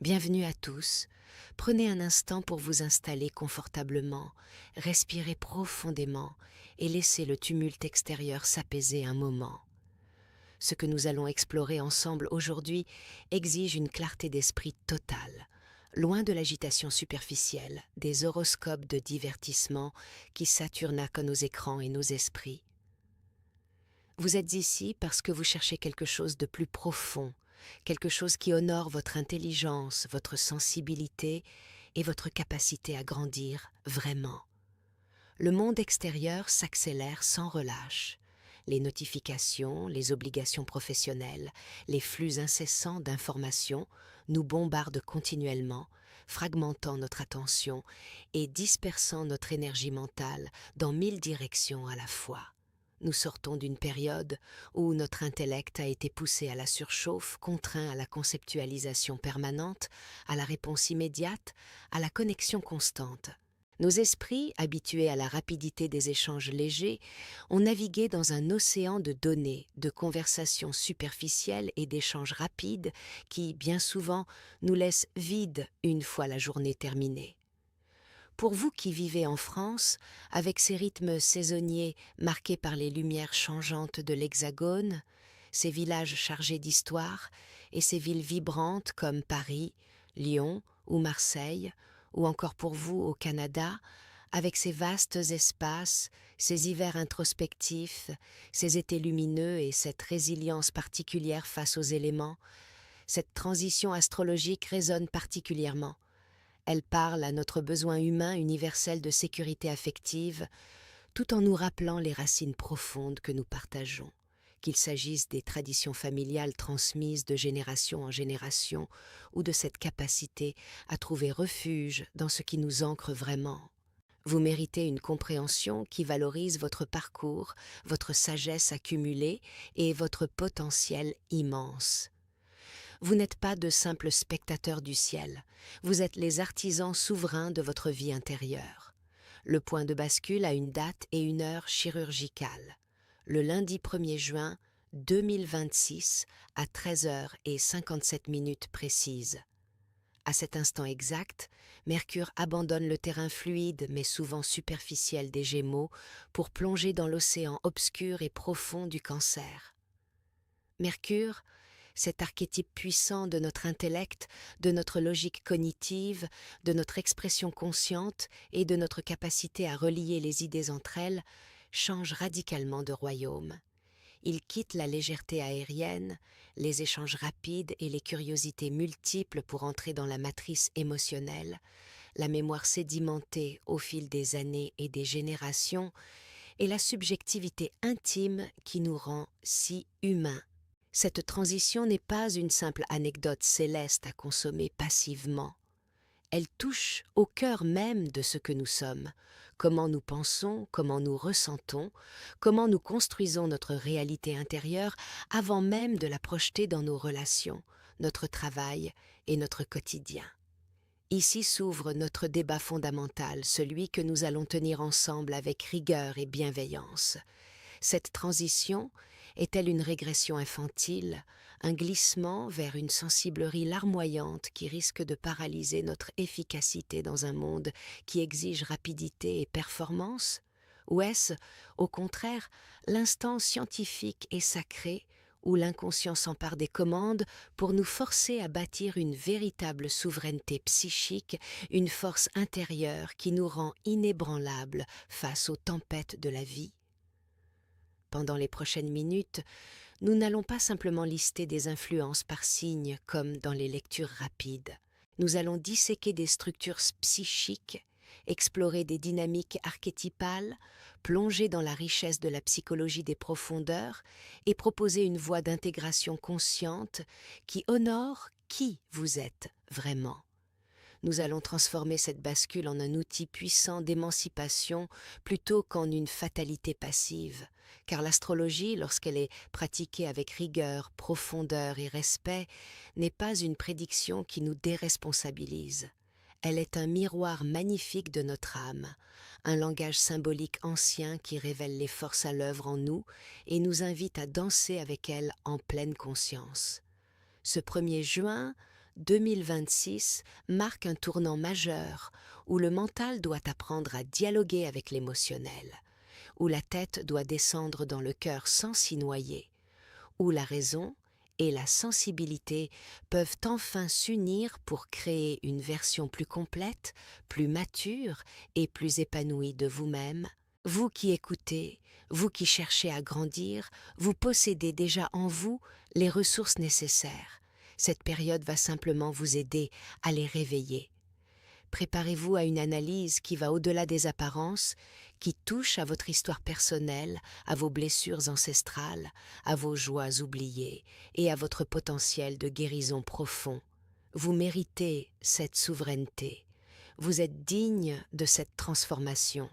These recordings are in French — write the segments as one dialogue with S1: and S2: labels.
S1: Bienvenue à tous. Prenez un instant pour vous installer confortablement, respirez profondément et laissez le tumulte extérieur s'apaiser un moment. Ce que nous allons explorer ensemble aujourd'hui exige une clarté d'esprit totale, loin de l'agitation superficielle, des horoscopes de divertissement qui saturnacent nos écrans et nos esprits. Vous êtes ici parce que vous cherchez quelque chose de plus profond, quelque chose qui honore votre intelligence, votre sensibilité et votre capacité à grandir vraiment. Le monde extérieur s'accélère sans relâche. Les notifications, les obligations professionnelles, les flux incessants d'informations nous bombardent continuellement, fragmentant notre attention et dispersant notre énergie mentale dans 1000 directions à la fois. Nous sortons d'une période où notre intellect a été poussé à la surchauffe, contraint à la conceptualisation permanente, à la réponse immédiate, à la connexion constante. Nos esprits, habitués à la rapidité des échanges légers, ont navigué dans un océan de données, de conversations superficielles et d'échanges rapides qui, bien souvent, nous laissent vides une fois la journée terminée. Pour vous qui vivez en France, avec ses rythmes saisonniers marqués par les lumières changeantes de l'Hexagone, ses villages chargés d'histoire et ses villes vibrantes comme Paris, Lyon ou Marseille, ou encore pour vous au Canada, avec ses vastes espaces, ses hivers introspectifs, ses étés lumineux et cette résilience particulière face aux éléments, cette transition astrologique résonne particulièrement. Elle parle à notre besoin humain universel de sécurité affective, tout en nous rappelant les racines profondes que nous partageons, qu'il s'agisse des traditions familiales transmises de génération en génération ou de cette capacité à trouver refuge dans ce qui nous ancre vraiment. Vous méritez une compréhension qui valorise votre parcours, votre sagesse accumulée et votre potentiel immense. Vous n'êtes pas de simples spectateurs du ciel, vous êtes les artisans souverains de votre vie intérieure. Le point de bascule a une date et une heure chirurgicales. Le lundi 1er juin 2026 à 13h57 précises. À cet instant exact, Mercure abandonne le terrain fluide mais souvent superficiel des Gémeaux pour plonger dans l'océan obscur et profond du Cancer. Mercure, cet archétype puissant de notre intellect, de notre logique cognitive, de notre expression consciente et de notre capacité à relier les idées entre elles, change radicalement de royaume. Il quitte la légèreté aérienne, les échanges rapides et les curiosités multiples pour entrer dans la matrice émotionnelle, la mémoire sédimentée au fil des années et des générations, et la subjectivité intime qui nous rend si humains. Cette transition n'est pas une simple anecdote céleste à consommer passivement. Elle touche au cœur même de ce que nous sommes, comment nous pensons, comment nous ressentons, comment nous construisons notre réalité intérieure avant même de la projeter dans nos relations, notre travail et notre quotidien. Ici s'ouvre notre débat fondamental, celui que nous allons tenir ensemble avec rigueur et bienveillance. Cette transition est-elle une régression infantile, un glissement vers une sensiblerie larmoyante qui risque de paralyser notre efficacité dans un monde qui exige rapidité et performance? Ou est-ce, au contraire, l'instant scientifique et sacré où l'inconscient s'empare des commandes pour nous forcer à bâtir une véritable souveraineté psychique, une force intérieure qui nous rend inébranlables face aux tempêtes de la vie? Pendant les prochaines minutes, nous n'allons pas simplement lister des influences par signe comme dans les lectures rapides. Nous allons disséquer des structures psychiques, explorer des dynamiques archétypales, plonger dans la richesse de la psychologie des profondeurs et proposer une voie d'intégration consciente qui honore qui vous êtes vraiment. Nous allons transformer cette bascule en un outil puissant d'émancipation plutôt qu'en une fatalité passive, car l'astrologie, lorsqu'elle est pratiquée avec rigueur, profondeur et respect, n'est pas une prédiction qui nous déresponsabilise. Elle est un miroir magnifique de notre âme, un langage symbolique ancien qui révèle les forces à l'œuvre en nous et nous invite à danser avec elles en pleine conscience. Ce 1er juin 2026 marque un tournant majeur où le mental doit apprendre à dialoguer avec l'émotionnel, où la tête doit descendre dans le cœur sans s'y noyer, où la raison et la sensibilité peuvent enfin s'unir pour créer une version plus complète, plus mature et plus épanouie de vous-même. Vous qui écoutez, vous qui cherchez à grandir, vous possédez déjà en vous les ressources nécessaires. Cette période va simplement vous aider à les réveiller. Préparez-vous à une analyse qui va au-delà des apparences, qui touche à votre histoire personnelle, à vos blessures ancestrales, à vos joies oubliées et à votre potentiel de guérison profond. Vous méritez cette souveraineté. Vous êtes digne de cette transformation.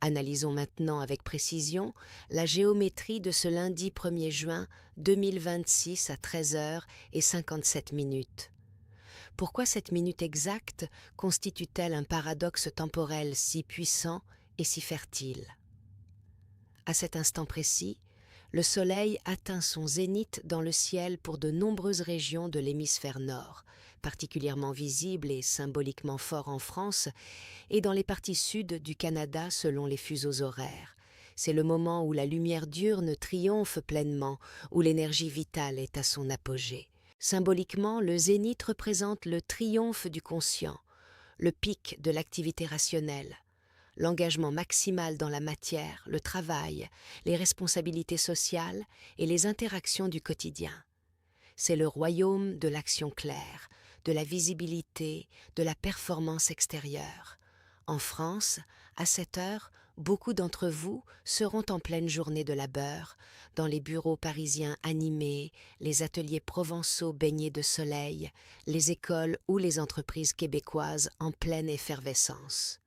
S1: Analysons maintenant avec précision la géométrie de ce lundi 1er juin 2026 à 13h57. Pourquoi cette minute exacte constitue-t-elle un paradoxe temporel si puissant et si fertile? À cet instant précis, le Soleil atteint son zénith dans le ciel pour de nombreuses régions de l'hémisphère nord, particulièrement visible et symboliquement fort en France et dans les parties sud du Canada selon les fuseaux horaires. C'est le moment où la lumière diurne triomphe pleinement, où l'énergie vitale est à son apogée. Symboliquement, le zénith représente le triomphe du conscient, le pic de l'activité rationnelle, l'engagement maximal dans la matière, le travail, les responsabilités sociales et les interactions du quotidien. C'est le royaume de l'action claire, de la visibilité, de la performance extérieure. En France, à cette heure, beaucoup d'entre vous seront en pleine journée de labeur, dans les bureaux parisiens animés, les ateliers provençaux baignés de soleil, les écoles ou les entreprises québécoises en pleine effervescence.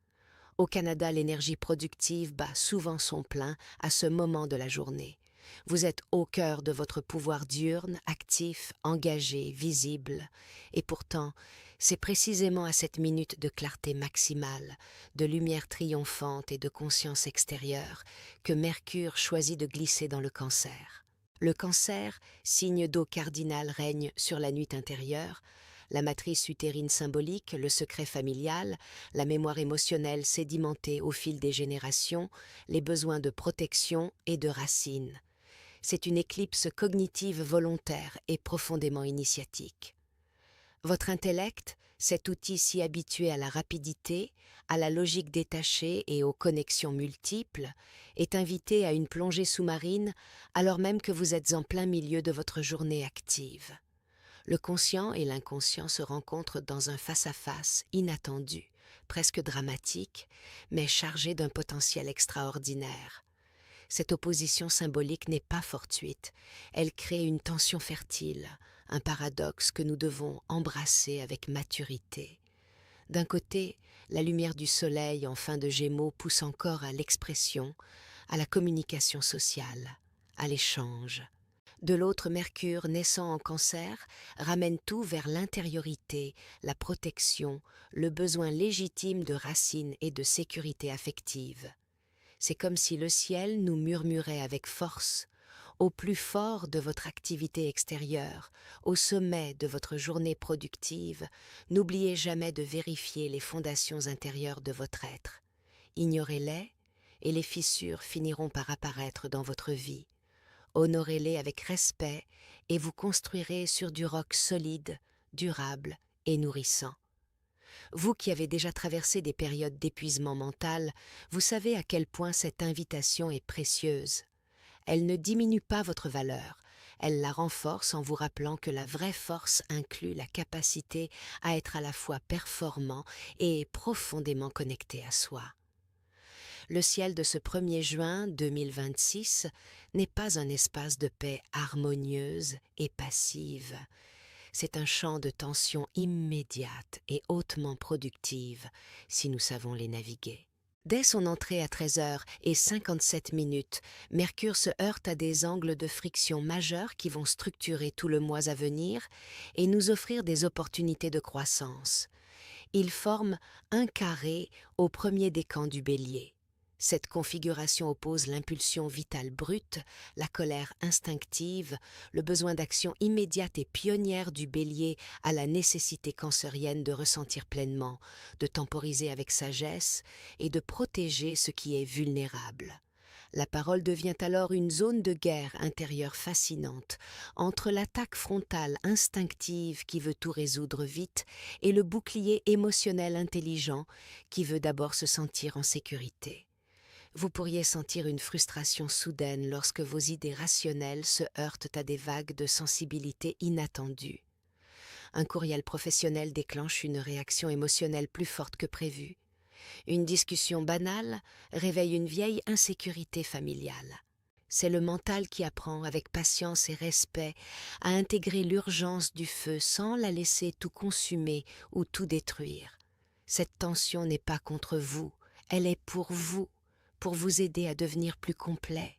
S1: Au Canada, l'énergie productive bat souvent son plein à ce moment de la journée. Vous êtes au cœur de votre pouvoir diurne, actif, engagé, visible. Et pourtant, c'est précisément à cette minute de clarté maximale, de lumière triomphante et de conscience extérieure que Mercure choisit de glisser dans le Cancer. Le Cancer, signe d'eau cardinal, règne sur la nuit intérieure, la matrice utérine symbolique, le secret familial, la mémoire émotionnelle sédimentée au fil des générations, les besoins de protection et de racines. C'est une éclipse cognitive volontaire et profondément initiatique. Votre intellect, cet outil si habitué à la rapidité, à la logique détachée et aux connexions multiples, est invité à une plongée sous-marine alors même que vous êtes en plein milieu de votre journée active. Le conscient et l'inconscient se rencontrent dans un face-à-face inattendu, presque dramatique, mais chargé d'un potentiel extraordinaire. Cette opposition symbolique n'est pas fortuite, elle crée une tension fertile, un paradoxe que nous devons embrasser avec maturité. D'un côté, la lumière du soleil en fin de Gémeaux pousse encore à l'expression, à la communication sociale, à l'échange. De l'autre, Mercure, naissant en Cancer, ramène tout vers l'intériorité, la protection, le besoin légitime de racines et de sécurité affective. C'est comme si le ciel nous murmurait avec force, au plus fort de votre activité extérieure, au sommet de votre journée productive, n'oubliez jamais de vérifier les fondations intérieures de votre être. Ignorez-les et les fissures finiront par apparaître dans votre vie. Honorez-les avec respect et vous construirez sur du roc solide, durable et nourrissant. Vous qui avez déjà traversé des périodes d'épuisement mental, vous savez à quel point cette invitation est précieuse. Elle ne diminue pas votre valeur, elle la renforce en vous rappelant que la vraie force inclut la capacité à être à la fois performant et profondément connecté à soi. Le ciel de ce 1er juin 2026 n'est pas un espace de paix harmonieuse et passive. C'est un champ de tension immédiate et hautement productive si nous savons les naviguer. Dès son entrée à 13h57, Mercure se heurte à des angles de friction majeurs qui vont structurer tout le mois à venir et nous offrir des opportunités de croissance. Il forme un carré au premier décan du Bélier. Cette configuration oppose l'impulsion vitale brute, la colère instinctive, le besoin d'action immédiate et pionnière du bélier à la nécessité cancérienne de ressentir pleinement, de temporiser avec sagesse et de protéger ce qui est vulnérable. La parole devient alors une zone de guerre intérieure fascinante, entre l'attaque frontale instinctive qui veut tout résoudre vite et le bouclier émotionnel intelligent qui veut d'abord se sentir en sécurité. Vous pourriez sentir une frustration soudaine lorsque vos idées rationnelles se heurtent à des vagues de sensibilité inattendues. Un courriel professionnel déclenche une réaction émotionnelle plus forte que prévu. Une discussion banale réveille une vieille insécurité familiale. C'est le mental qui apprend avec patience et respect à intégrer l'urgence du feu sans la laisser tout consumer ou tout détruire. Cette tension n'est pas contre vous, elle est pour vous aider à devenir plus complet.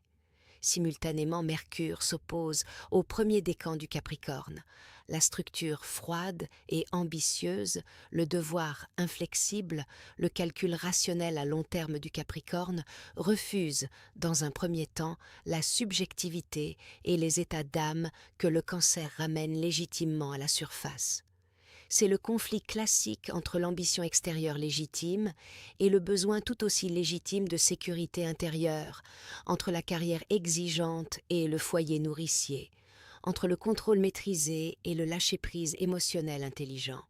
S1: Simultanément, Mercure s'oppose au premier décan du Capricorne. La structure froide et ambitieuse, le devoir inflexible, le calcul rationnel à long terme du Capricorne refuse, dans un premier temps, la subjectivité et les états d'âme que le Cancer ramène légitimement à la surface. C'est le conflit classique entre l'ambition extérieure légitime et le besoin tout aussi légitime de sécurité intérieure, entre la carrière exigeante et le foyer nourricier, entre le contrôle maîtrisé et le lâcher-prise émotionnel intelligent.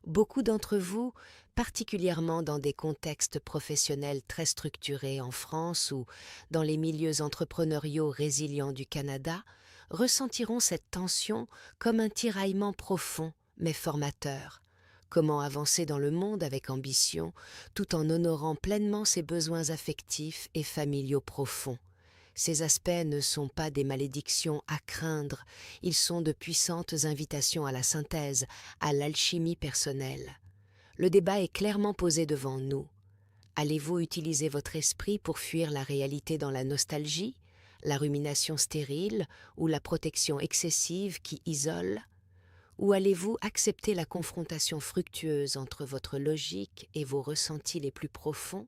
S1: Beaucoup d'entre vous, particulièrement dans des contextes professionnels très structurés en France ou dans les milieux entrepreneuriaux résilients du Canada, ressentiront cette tension comme un tiraillement profond mais formateur. Comment avancer dans le monde avec ambition, tout en honorant pleinement ses besoins affectifs et familiaux profonds. Ces aspects ne sont pas des malédictions à craindre, ils sont de puissantes invitations à la synthèse, à l'alchimie personnelle. Le débat est clairement posé devant nous. Allez-vous utiliser votre esprit pour fuir la réalité dans la nostalgie, la rumination stérile ou la protection excessive qui isole ? Ou allez-vous accepter la confrontation fructueuse entre votre logique et vos ressentis les plus profonds,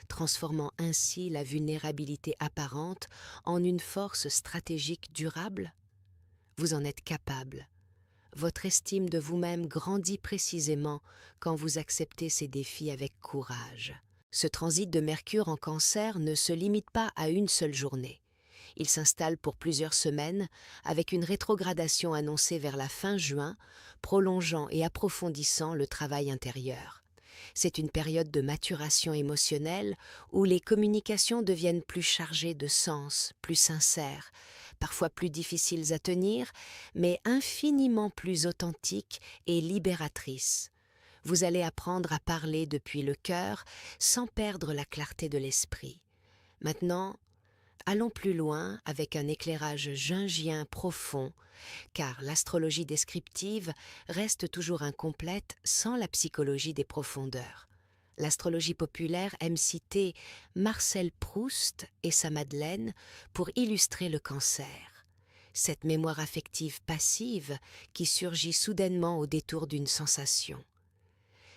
S1: transformant ainsi la vulnérabilité apparente en une force stratégique durable ? Vous en êtes capable. Votre estime de vous-même grandit précisément quand vous acceptez ces défis avec courage. Ce transit de Mercure en Cancer ne se limite pas à une seule journée. Il s'installe pour plusieurs semaines, avec une rétrogradation annoncée vers la fin juin, prolongeant et approfondissant le travail intérieur. C'est une période de maturation émotionnelle où les communications deviennent plus chargées de sens, plus sincères, parfois plus difficiles à tenir, mais infiniment plus authentiques et libératrices. Vous allez apprendre à parler depuis le cœur sans perdre la clarté de l'esprit. Maintenant, allons plus loin avec un éclairage jungien profond, car l'astrologie descriptive reste toujours incomplète sans la psychologie des profondeurs. L'astrologie populaire aime citer Marcel Proust et sa Madeleine pour illustrer le Cancer. Cette mémoire affective passive qui surgit soudainement au détour d'une sensation.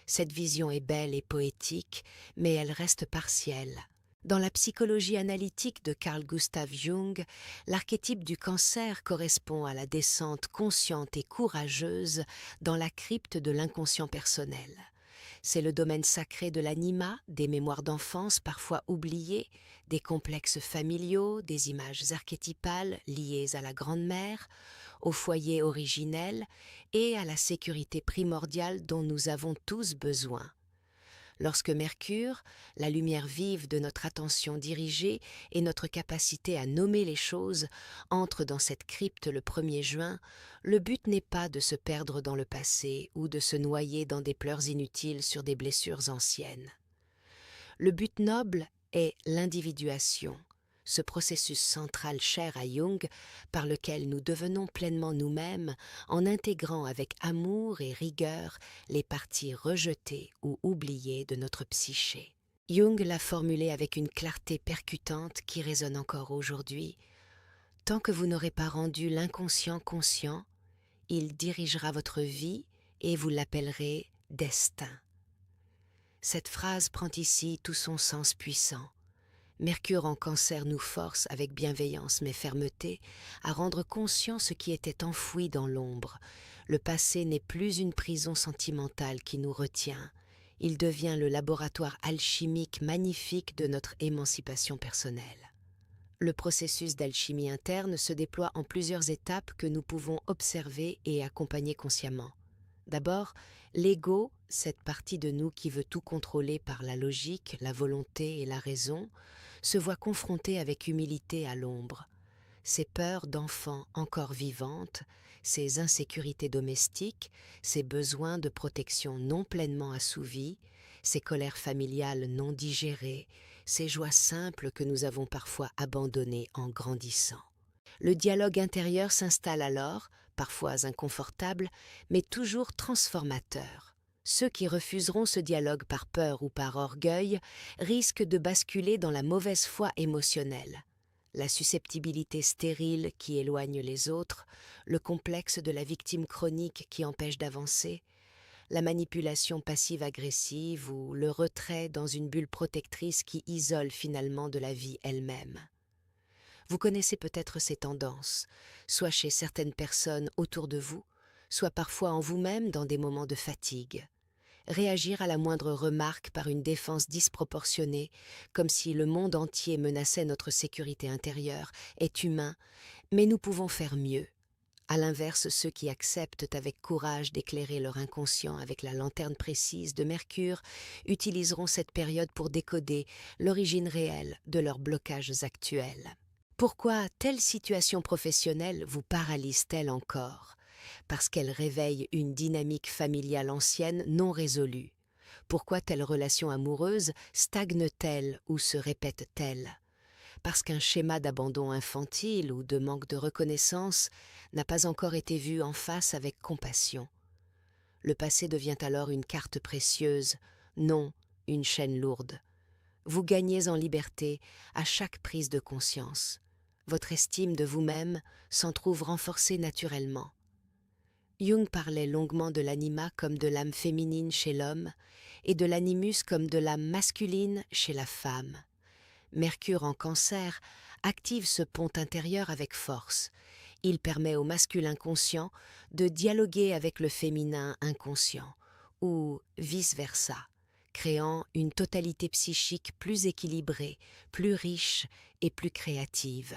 S1: Cette vision est belle et poétique, mais elle reste partielle. Dans la psychologie analytique de Carl Gustav Jung, l'archétype du Cancer correspond à la descente consciente et courageuse dans la crypte de l'inconscient personnel. C'est le domaine sacré de l'anima, des mémoires d'enfance parfois oubliées, des complexes familiaux, des images archétypales liées à la grand-mère, au foyer originel et à la sécurité primordiale dont nous avons tous besoin. Lorsque Mercure, la lumière vive de notre attention dirigée et notre capacité à nommer les choses, entre dans cette crypte le 1er juin, le but n'est pas de se perdre dans le passé ou de se noyer dans des pleurs inutiles sur des blessures anciennes. Le but noble est l'individuation, ce processus central cher à Jung par lequel nous devenons pleinement nous-mêmes en intégrant avec amour et rigueur les parties rejetées ou oubliées de notre psyché. Jung l'a formulé avec une clarté percutante qui résonne encore aujourd'hui. Tant que vous n'aurez pas rendu l'inconscient conscient, il dirigera votre vie et vous l'appellerez destin. Cette phrase prend ici tout son sens puissant. Mercure en Cancer nous force, avec bienveillance mais fermeté, à rendre conscient ce qui était enfoui dans l'ombre. Le passé n'est plus une prison sentimentale qui nous retient. Il devient le laboratoire alchimique magnifique de notre émancipation personnelle. Le processus d'alchimie interne se déploie en plusieurs étapes que nous pouvons observer et accompagner consciemment. D'abord, l'ego, cette partie de nous qui veut tout contrôler par la logique, la volonté et la raison, se voit confronté avec humilité à l'ombre. Ses peurs d'enfant encore vivantes, ses insécurités domestiques, ses besoins de protection non pleinement assouvis, ses colères familiales non digérées, ces joies simples que nous avons parfois abandonnées en grandissant. Le dialogue intérieur s'installe alors, parfois inconfortable, mais toujours transformateur. Ceux qui refuseront ce dialogue par peur ou par orgueil risquent de basculer dans la mauvaise foi émotionnelle. La susceptibilité stérile qui éloigne les autres, le complexe de la victime chronique qui empêche d'avancer, la manipulation passive-agressive ou le retrait dans une bulle protectrice qui isole finalement de la vie elle-même. Vous connaissez peut-être ces tendances, soit chez certaines personnes autour de vous, soit parfois en vous-même dans des moments de fatigue. Réagir à la moindre remarque par une défense disproportionnée, comme si le monde entier menaçait notre sécurité intérieure, est humain, mais nous pouvons faire mieux. À l'inverse, ceux qui acceptent avec courage d'éclairer leur inconscient avec la lanterne précise de Mercure utiliseront cette période pour décoder l'origine réelle de leurs blocages actuels. Pourquoi telle situation professionnelle vous paralyse-t-elle encore? Parce qu'elle réveille une dynamique familiale ancienne non résolue. Pourquoi telle relation amoureuse stagne-t-elle ou se répète-t-elle? Parce qu'un schéma d'abandon infantile ou de manque de reconnaissance n'a pas encore été vu en face avec compassion. Le passé devient alors une carte précieuse, non une chaîne lourde. Vous gagnez en liberté à chaque prise de conscience. Votre estime de vous-même s'en trouve renforcée naturellement. Jung parlait longuement de l'anima comme de l'âme féminine chez l'homme et de l'animus comme de l'âme masculine chez la femme. Mercure en Cancer active ce pont intérieur avec force. Il permet au masculin conscient de dialoguer avec le féminin inconscient, ou vice-versa, créant une totalité psychique plus équilibrée, plus riche et plus créative.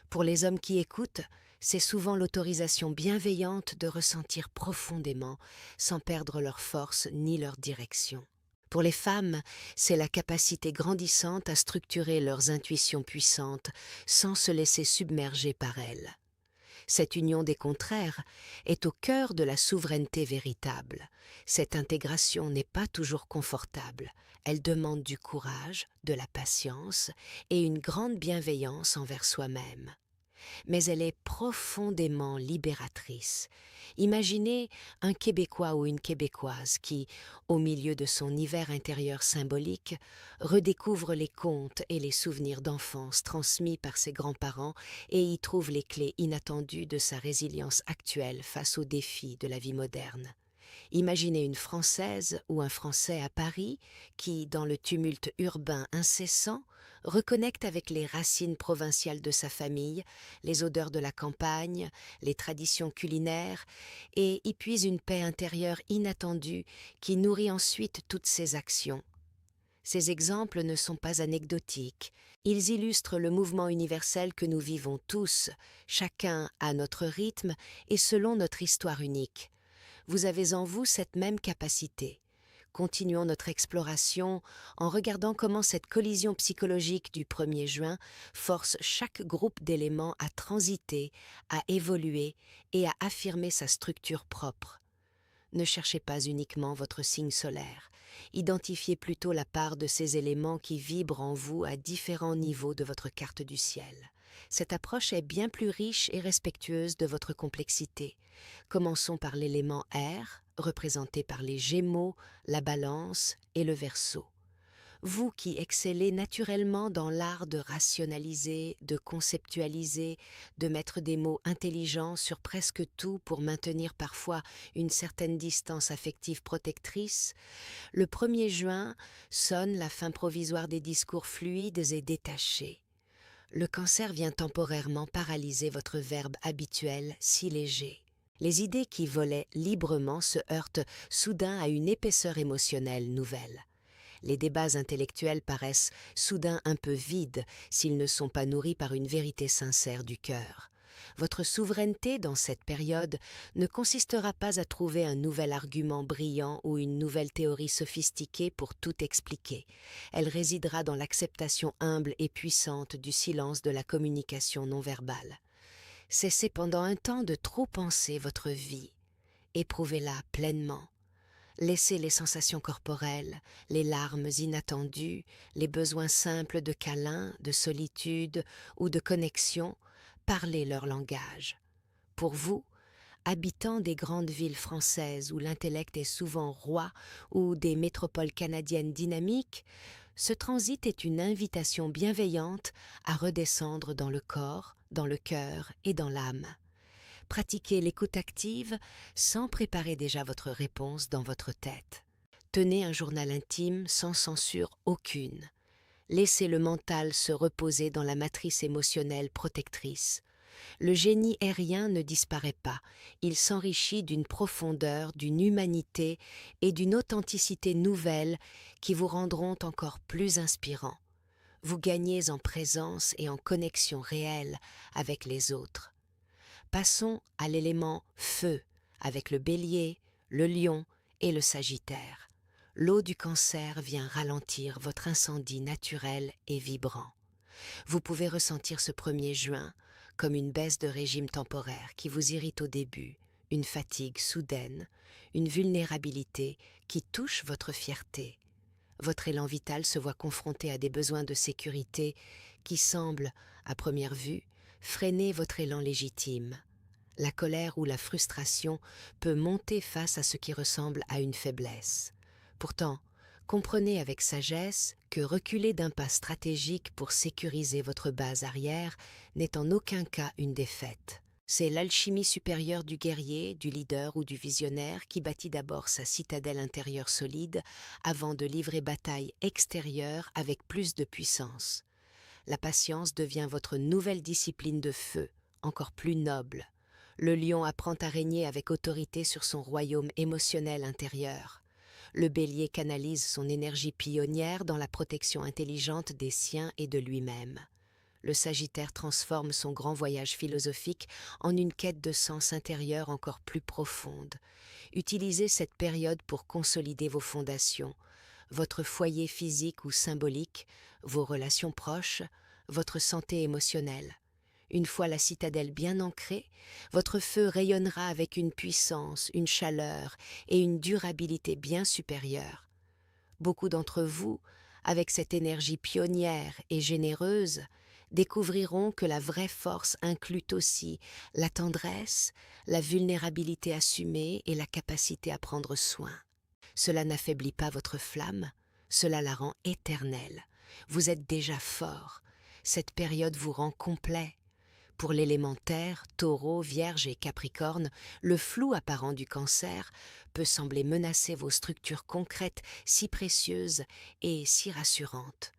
S1: Pour les hommes qui écoutent, c'est souvent l'autorisation bienveillante de ressentir profondément, sans perdre leur force ni leur direction. Pour les femmes, c'est la capacité grandissante à structurer leurs intuitions puissantes sans se laisser submerger par elles. Cette union des contraires est au cœur de la souveraineté véritable. Cette intégration n'est pas toujours confortable. Elle demande du courage, de la patience et une grande bienveillance envers soi-même. Mais elle est profondément libératrice. Imaginez un Québécois ou une Québécoise qui, au milieu de son hiver intérieur symbolique, redécouvre les contes et les souvenirs d'enfance transmis par ses grands-parents et y trouve les clés inattendues de sa résilience actuelle face aux défis de la vie moderne. Imaginez une Française ou un Français à Paris qui, dans le tumulte urbain incessant, reconnecte avec les racines provinciales de sa famille, les odeurs de la campagne, les traditions culinaires, et y puise une paix intérieure inattendue qui nourrit ensuite toutes ses actions. Ces exemples ne sont pas anecdotiques, ils illustrent le mouvement universel que nous vivons tous, chacun à notre rythme et selon notre histoire unique. Vous avez en vous cette même capacité. Continuons notre exploration en regardant comment cette collision psychologique du 1er juin force chaque groupe d'éléments à transiter, à évoluer et à affirmer sa structure propre. Ne cherchez pas uniquement votre signe solaire. Identifiez plutôt la part de ces éléments qui vibrent en vous à différents niveaux de votre carte du ciel. Cette approche est bien plus riche et respectueuse de votre complexité. Commençons par l'élément air, représenté par les Gémeaux, la Balance et le Verseau. Vous qui excellez naturellement dans l'art de rationaliser, de conceptualiser, de mettre des mots intelligents sur presque tout pour maintenir parfois une certaine distance affective protectrice, le 1er juin sonne la fin provisoire des discours fluides et détachés. Le cancer vient temporairement paralyser votre verbe habituel si léger. Les idées qui volaient librement se heurtent soudain à une épaisseur émotionnelle nouvelle. Les débats intellectuels paraissent soudain un peu vides s'ils ne sont pas nourris par une vérité sincère du cœur. Votre souveraineté dans cette période ne consistera pas à trouver un nouvel argument brillant ou une nouvelle théorie sophistiquée pour tout expliquer. Elle résidera dans l'acceptation humble et puissante du silence de la communication non verbale. Cessez pendant un temps de trop penser votre vie. Éprouvez-la pleinement. Laissez les sensations corporelles, les larmes inattendues, les besoins simples de câlin, de solitude ou de connexion parler leur langage. Pour vous, habitants des grandes villes françaises où l'intellect est souvent roi ou des métropoles canadiennes dynamiques, ce transit est une invitation bienveillante à redescendre dans le corps, dans le cœur et dans l'âme. Pratiquez l'écoute active sans préparer déjà votre réponse dans votre tête. Tenez un journal intime sans censure aucune. Laissez le mental se reposer dans la matrice émotionnelle protectrice. Le génie aérien ne disparaît pas, il s'enrichit d'une profondeur, d'une humanité et d'une authenticité nouvelle qui vous rendront encore plus inspirant. Vous gagnez en présence et en connexion réelle avec les autres. Passons à l'élément feu avec le bélier, le lion et le sagittaire. L'eau du cancer vient ralentir votre incendie naturel et vibrant. Vous pouvez ressentir ce 1er juin comme une baisse de régime temporaire qui vous irrite au début, une fatigue soudaine, une vulnérabilité qui touche votre fierté. Votre élan vital se voit confronté à des besoins de sécurité qui semblent, à première vue, freiner votre élan légitime. La colère ou la frustration peut monter face à ce qui ressemble à une faiblesse. Pourtant, comprenez avec sagesse que reculer d'un pas stratégique pour sécuriser votre base arrière n'est en aucun cas une défaite. C'est l'alchimie supérieure du guerrier, du leader ou du visionnaire qui bâtit d'abord sa citadelle intérieure solide avant de livrer bataille extérieure avec plus de puissance. La patience devient votre nouvelle discipline de feu, encore plus noble. Le lion apprend à régner avec autorité sur son royaume émotionnel intérieur. Le bélier canalise son énergie pionnière dans la protection intelligente des siens et de lui-même. Le sagittaire transforme son grand voyage philosophique en une quête de sens intérieur encore plus profonde. Utilisez cette période pour consolider vos fondations, votre foyer physique ou symbolique, vos relations proches, votre santé émotionnelle. Une fois la citadelle bien ancrée, votre feu rayonnera avec une puissance, une chaleur et une durabilité bien supérieures. Beaucoup d'entre vous, avec cette énergie pionnière et généreuse, découvriront que la vraie force inclut aussi la tendresse, la vulnérabilité assumée et la capacité à prendre soin. Cela n'affaiblit pas votre flamme, cela la rend éternelle. Vous êtes déjà fort. Cette période vous rend complet. Pour l'élément terre, taureau, vierge et capricorne, le flou apparent du cancer peut sembler menacer vos structures concrètes si précieuses et si rassurantes.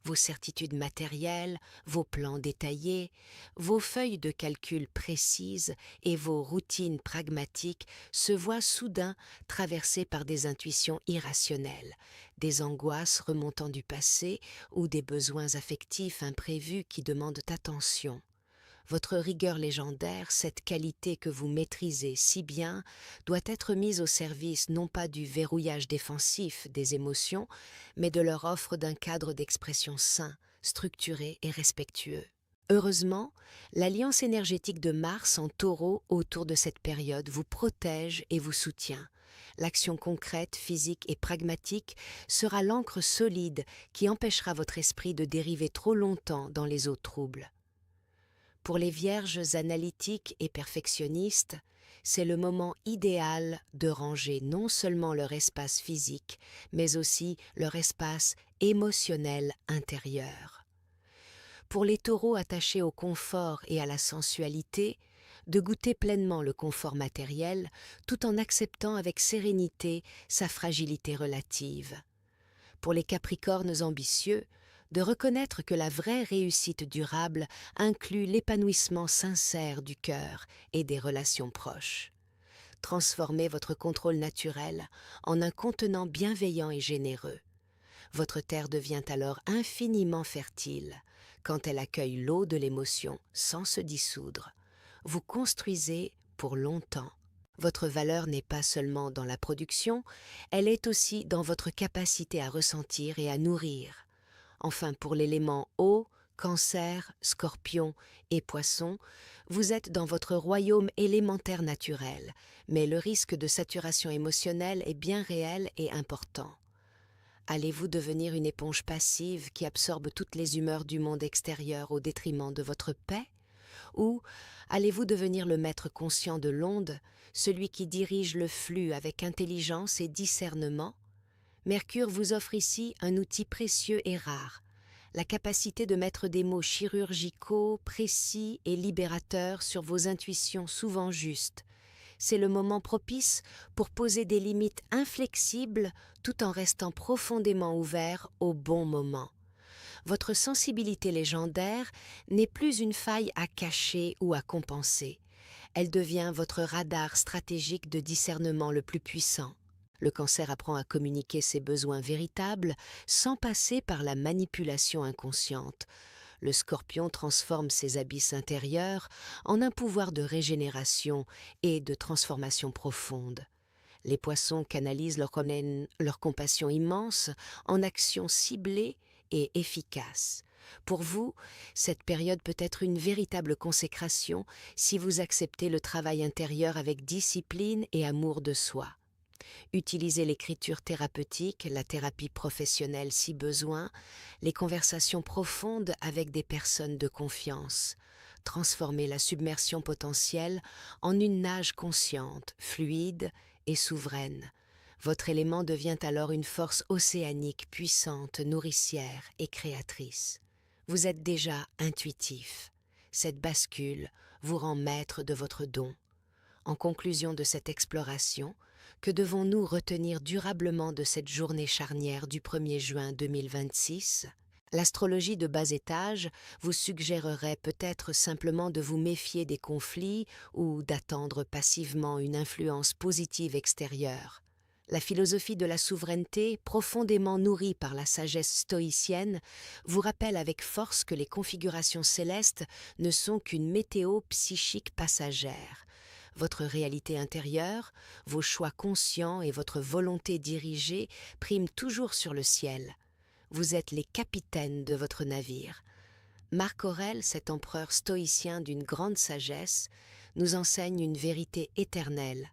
S1: Vos certitudes matérielles, vos plans détaillés, vos feuilles de calcul précises et vos routines pragmatiques se voient soudain traversées par des intuitions irrationnelles, des angoisses remontant du passé ou des besoins affectifs imprévus qui demandent attention. Votre rigueur légendaire, cette qualité que vous maîtrisez si bien, doit être mise au service non pas du verrouillage défensif des émotions, mais de leur offre d'un cadre d'expression sain, structuré et respectueux. Heureusement, l'alliance énergétique de Mars en Taureau autour de cette période vous protège et vous soutient. L'action concrète, physique et pragmatique sera l'ancre solide qui empêchera votre esprit de dériver trop longtemps dans les eaux troubles. Pour les vierges analytiques et perfectionnistes, c'est le moment idéal de ranger non seulement leur espace physique, mais aussi leur espace émotionnel intérieur. Pour les taureaux attachés au confort et à la sensualité, de goûter pleinement le confort matériel tout en acceptant avec sérénité sa fragilité relative. Pour les capricornes ambitieux, de reconnaître que la vraie réussite durable inclut l'épanouissement sincère du cœur et des relations proches. Transformez votre contrôle naturel en un contenant bienveillant et généreux. Votre terre devient alors infiniment fertile quand elle accueille l'eau de l'émotion sans se dissoudre. Vous construisez pour longtemps. Votre valeur n'est pas seulement dans la production, elle est aussi dans votre capacité à ressentir et à nourrir. Enfin, pour l'élément eau, Cancer, Scorpion et Poisson, vous êtes dans votre royaume élémentaire naturel, mais le risque de saturation émotionnelle est bien réel et important. Allez-vous devenir une éponge passive qui absorbe toutes les humeurs du monde extérieur au détriment de votre paix? Ou allez-vous devenir le maître conscient de l'onde, celui qui dirige le flux avec intelligence et discernement? Mercure vous offre ici un outil précieux et rare, la capacité de mettre des mots chirurgicaux, précis et libérateurs sur vos intuitions souvent justes. C'est le moment propice pour poser des limites inflexibles tout en restant profondément ouvert au bon moment. Votre sensibilité légendaire n'est plus une faille à cacher ou à compenser. Elle devient votre radar stratégique de discernement le plus puissant. Le Cancer apprend à communiquer ses besoins véritables sans passer par la manipulation inconsciente. Le Scorpion transforme ses abysses intérieurs en un pouvoir de régénération et de transformation profonde. Les Poissons canalisent leur compassion immense en actions ciblées et efficaces. Pour vous, cette période peut être une véritable consécration si vous acceptez le travail intérieur avec discipline et amour de soi. Utilisez l'écriture thérapeutique, la thérapie professionnelle si besoin, les conversations profondes avec des personnes de confiance. Transformez la submersion potentielle en une nage consciente, fluide et souveraine. Votre élément devient alors une force océanique puissante, nourricière et créatrice. Vous êtes déjà intuitif. Cette bascule vous rend maître de votre don. En conclusion de cette exploration, que devons-nous retenir durablement de cette journée charnière du 1er juin 2026 ? L'astrologie de bas étage vous suggérerait peut-être simplement de vous méfier des conflits ou d'attendre passivement une influence positive extérieure. La philosophie de la souveraineté, profondément nourrie par la sagesse stoïcienne, vous rappelle avec force que les configurations célestes ne sont qu'une météo psychique passagère. Votre réalité intérieure, vos choix conscients et votre volonté dirigée priment toujours sur le ciel. Vous êtes les capitaines de votre navire. Marc Aurèle, cet empereur stoïcien d'une grande sagesse, nous enseigne une vérité éternelle.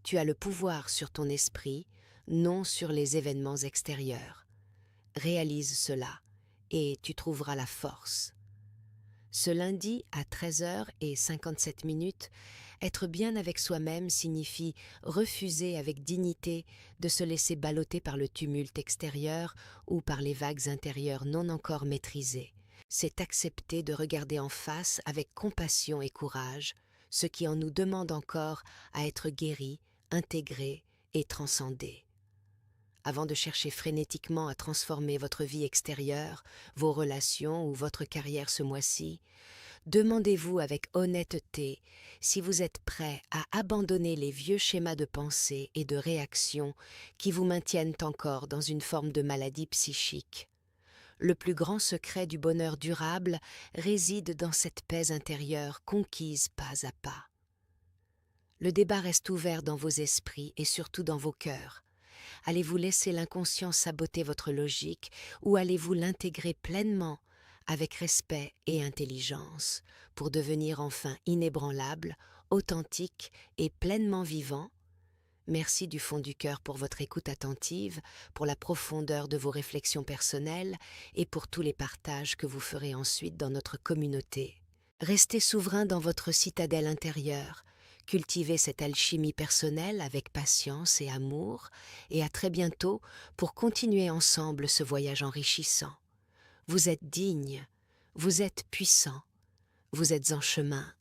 S1: Tu as le pouvoir sur ton esprit, non sur les événements extérieurs. Réalise cela, et tu trouveras la force. Ce lundi à 13h57, être bien avec soi-même signifie refuser avec dignité de se laisser balloter par le tumulte extérieur ou par les vagues intérieures non encore maîtrisées. C'est accepter de regarder en face avec compassion et courage ce qui en nous demande encore à être guéri, intégré et transcendé. Avant de chercher frénétiquement à transformer votre vie extérieure, vos relations ou votre carrière ce mois-ci, demandez-vous avec honnêteté si vous êtes prêt à abandonner les vieux schémas de pensée et de réaction qui vous maintiennent encore dans une forme de maladie psychique. Le plus grand secret du bonheur durable réside dans cette paix intérieure conquise pas à pas. Le débat reste ouvert dans vos esprits et surtout dans vos cœurs. Allez-vous laisser l'inconscient saboter votre logique ou allez-vous l'intégrer pleinement avec respect et intelligence pour devenir enfin inébranlable, authentique et pleinement vivant? Merci du fond du cœur pour votre écoute attentive, pour la profondeur de vos réflexions personnelles et pour tous les partages que vous ferez ensuite dans notre communauté. Restez souverain dans votre citadelle intérieure, Cultivez cette alchimie personnelle avec patience et amour, et à très bientôt pour continuer ensemble ce voyage enrichissant. Vous êtes digne, vous êtes puissant, vous êtes en chemin